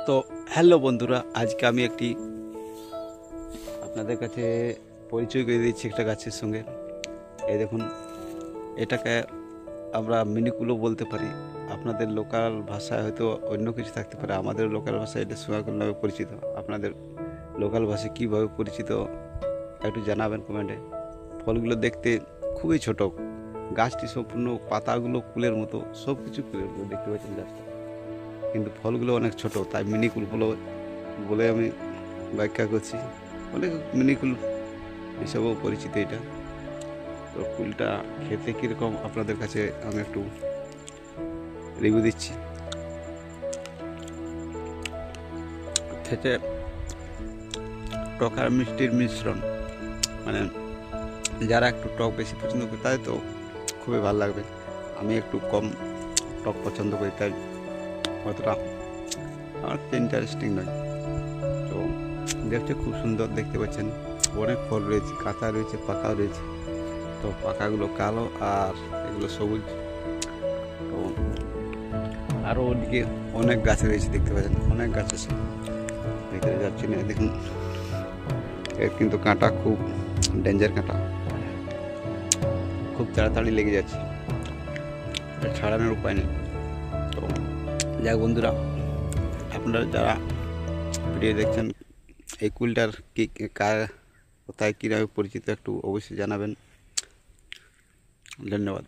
তো হ্যালো বন্ধুরা, আজকে আমি একটি আপনাদের কাছে পরিচয় করে দিচ্ছি একটা গাছের সঙ্গে। এই দেখুন, এটাকে আমরা মিনিকুলো বলতে পারি। আপনাদের লোকাল ভাষায় হয়তো অন্য কিছু থাকতে পারে, আমাদের লোকাল ভাষায় এটা সোয়াকুল নামে পরিচিত। আপনাদের লোকাল ভাষায় কীভাবে পরিচিত একটু জানাবেন কমেন্টে। ফলগুলো দেখতে খুবই ছোট, গাছটি সম্পূর্ণ পাতাগুলো কুলের মতো, সব কিছু কুলের মতো দেখতে পাচ্ছেন গাছটা, কিন্তু ফলগুলো অনেক ছোট, তাই মিনিকুল বলে আমি ব্যাখ্যা করছি। অনেক মিনিকুল হিসাবেও পরিচিত এটা। তো কুলটা খেতে কীরকম আপনাদের কাছে আমি একটু রিভিউ দিচ্ছি। খেতে টক আর মিষ্টির মিশ্রণ, মানে যারা একটু টক বেশি পছন্দ করে তাই তো খুবই ভালো লাগবে। আমি একটু কম টক পছন্দ করি, তাই অতটা আমার ইন্টারেস্টিং নয়। তো দেখতে খুব সুন্দর, দেখতে পাচ্ছেন অনেক ফল রয়েছে, কাঁচা রয়েছে, পাকা রয়েছে। তো পাকাগুলো কালো আর এগুলো সবুজ। তো আরও ওদিকে অনেক গাছ রয়েছে, দেখতে পাচ্ছেন অনেক গাছ আছে, ভিতরে যাচ্ছি না। দেখুন, এর কিন্তু কাঁটা খুব ডেঞ্জার কাঁটা, খুব তাড়াতাড়ি লেগে যাচ্ছে, এটা ছাড়ানোর উপায় নেই। তো যাক বন্ধুরা, আপনারা যারা ভিডিও দেখছেন, এই কুলটার কি কোথায় কীভাবে পরিচিত একটু অবশ্যই জানাবেন। ধন্যবাদ।